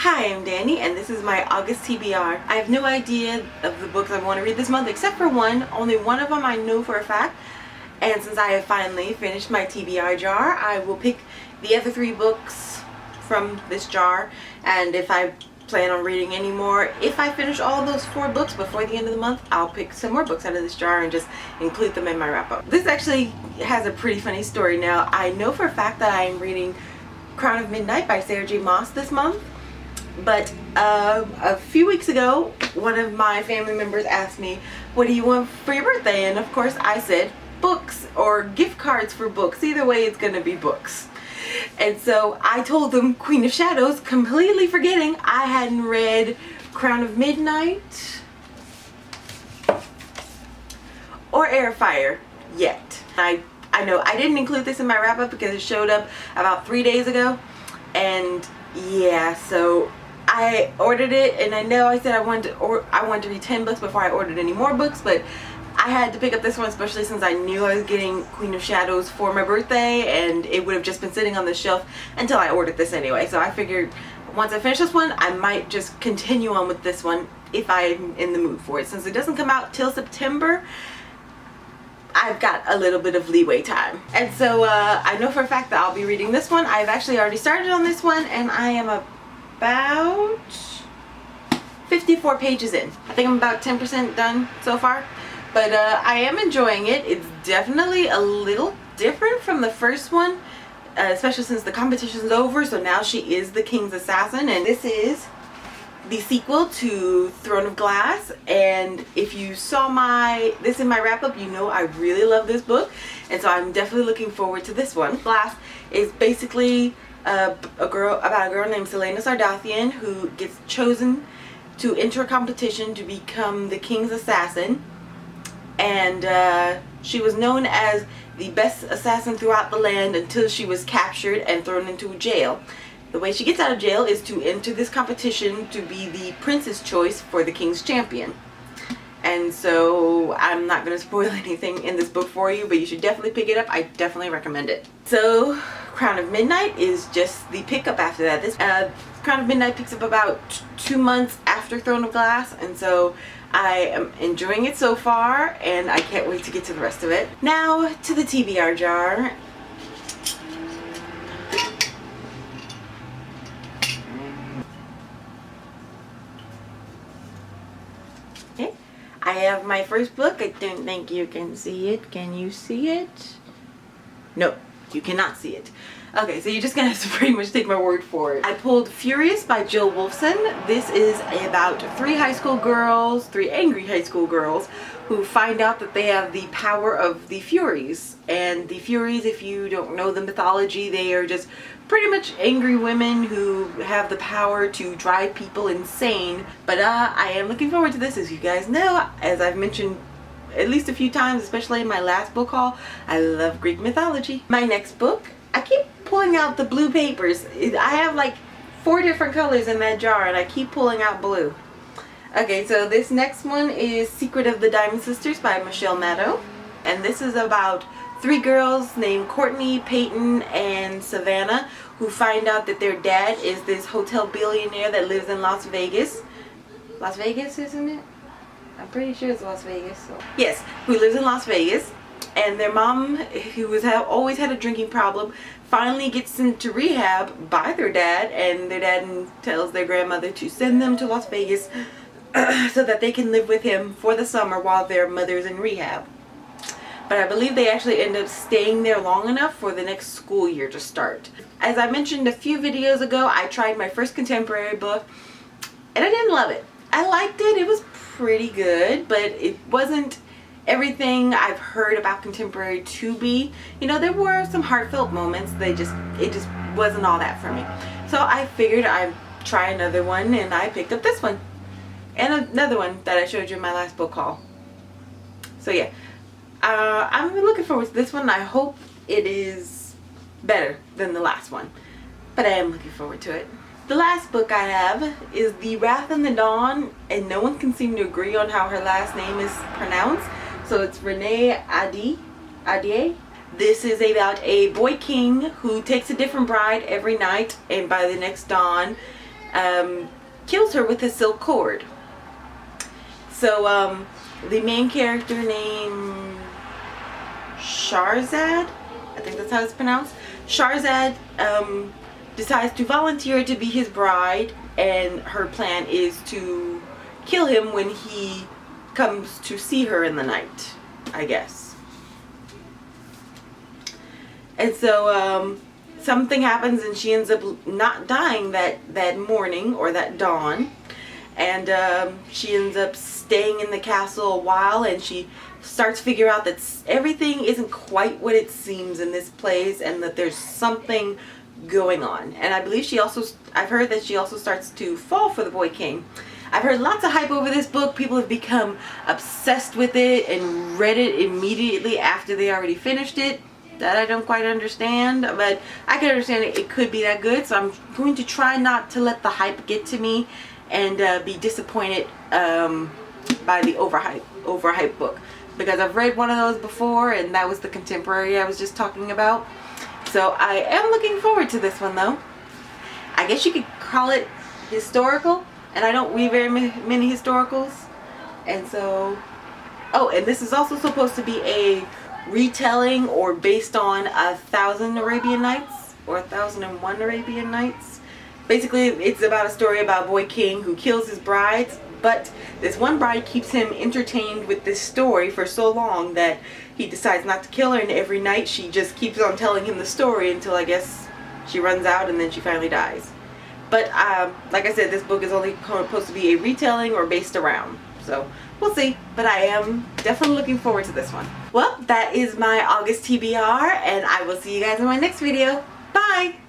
Hi, I'm Danny, and this is my August TBR. I have no idea of the books I want to read this month except for one. Only one of them I know for a fact. And since I have finally finished my TBR jar, I will pick the other 3 books from this jar. And if I plan on reading any more, if I finish all those 4 books before the end of the month, I'll pick some more books out of this jar and just include them in my wrap-up. This actually has a pretty funny story. Now, I know for a fact that I am reading Crown of Midnight by Sarah J. Maas this month. But a few weeks ago, one of my family members asked me, what do you want for your birthday? And of course I said books or gift cards for books. Either way, it's gonna be books. And so I told them Queen of Shadows, completely forgetting I hadn't read Crown of Midnight or Air Fire yet. I know I didn't include this in my wrap-up because it showed up about 3 days ago. And yeah, so I ordered it, and I know I said I wanted to read 10 books before I ordered any more books, but I had to pick up this one especially since I knew I was getting Queen of Shadows for my birthday, and it would have just been sitting on the shelf until I ordered this anyway. So I figured once I finish this one, I might just continue on with this one if I'm in the mood for it. Since it doesn't come out till September, I've got a little bit of leeway time. And so I know for a fact that I'll be reading this one. I've actually already started on this one, and I am about 54 pages in. I think I'm about 10% done so far, but I am enjoying it. It's definitely a little different from the first one, especially since the competition's over, so now she is the King's Assassin, and this is the sequel to Throne of Glass. And if you saw this in my wrap-up, you know I really love this book, and so I'm definitely looking forward to this one. Glass is basically about a girl named Selena Sardathian who gets chosen to enter a competition to become the King's Assassin, and she was known as the best assassin throughout the land until she was captured and thrown into jail. The way she gets out of jail is to enter this competition to be the prince's choice for the king's champion. And so I'm not going to spoil anything in this book for you, but you should definitely pick it up. I definitely recommend it. So Crown of Midnight is just the pickup after that. This Crown of Midnight picks up about 2 months after Throne of Glass, and so I am enjoying it so far, and I can't wait to get to the rest of it. Now to the TBR jar. I have my first book. I don't think you can see it. Can you see it? No, you cannot see it. Okay, so you're just gonna have to pretty much take my word for it. I pulled Furious by Jill Wolfson. This is about 3 high school girls, 3 angry high school girls, who find out that they have the power of the Furies. And the Furies, if you don't know the mythology, they are just pretty much angry women who have the power to drive people insane. But I am looking forward to this. As you guys know, as I've mentioned at least a few times, especially in my last book haul, I love Greek mythology. My next book, I keep pulling out the blue papers. I have like 4 different colors in that jar, and I keep pulling out blue. Okay, so this next one is Secret of the Diamond Sisters by Michelle Maddow. And this is about 3 girls named Courtney, Peyton, and Savannah who find out that their dad is this hotel billionaire that lives in Las Vegas. Las Vegas, isn't it? I'm pretty sure it's Las Vegas. So. Yes, who lives in Las Vegas. And their mom, who has always had a drinking problem, finally gets sent to rehab by their dad, and their dad tells their grandmother to send them to Las Vegas so that they can live with him for the summer while their mother's in rehab. But I believe they actually end up staying there long enough for the next school year to start. As I mentioned a few videos ago, I tried my first contemporary book, and I didn't love it. I liked it. It was pretty good, but it wasn't everything I've heard about contemporary to be. You know, there were some heartfelt moments. It just wasn't all that for me. So I figured I'd try another one, and I picked up this one. And another one that I showed you in my last book haul. So yeah, I'm looking forward to this one. I hope it is better than the last one, but I am looking forward to it. The last book I have is The Wrath in the Dawn, and no one can seem to agree on how her last name is pronounced. So it's Renee Ahdieh. This is about a boy king who takes a different bride every night, and by the next dawn kills her with a silk cord. So the main character named Sharzad, I think that's how it's pronounced, Sharzad decides to volunteer to be his bride, and her plan is to kill him when he comes to see her in the night, I guess. And so something happens and she ends up not dying that morning or that dawn. And she ends up staying in the castle a while, and she starts to figure out that everything isn't quite what it seems in this place, and that there's something going on. And I believe I've heard that she also starts to fall for the Boy King. I've heard lots of hype over this book. People have become obsessed with it and read it immediately after they already finished it. That I don't quite understand, but I can understand it could be that good. So I'm going to try not to let the hype get to me and be disappointed by the overhyped book, because I've read one of those before, and that was the contemporary I was just talking about. So I am looking forward to this one, though. I guess you could call it historical, and I don't read very many historicals. And so, oh, and this is also supposed to be a retelling or based on 1,000 Arabian Nights or 1,001 Arabian Nights. Basically, it's about a story about a boy king who kills his brides, but this one bride keeps him entertained with this story for so long that he decides not to kill her, and every night she just keeps on telling him the story until, I guess, she runs out and then she finally dies. But like I said, this book is only supposed to be a retelling or based around. So we'll see, but I am definitely looking forward to this one. Well, that is my August TBR, and I will see you guys in my next video. Bye!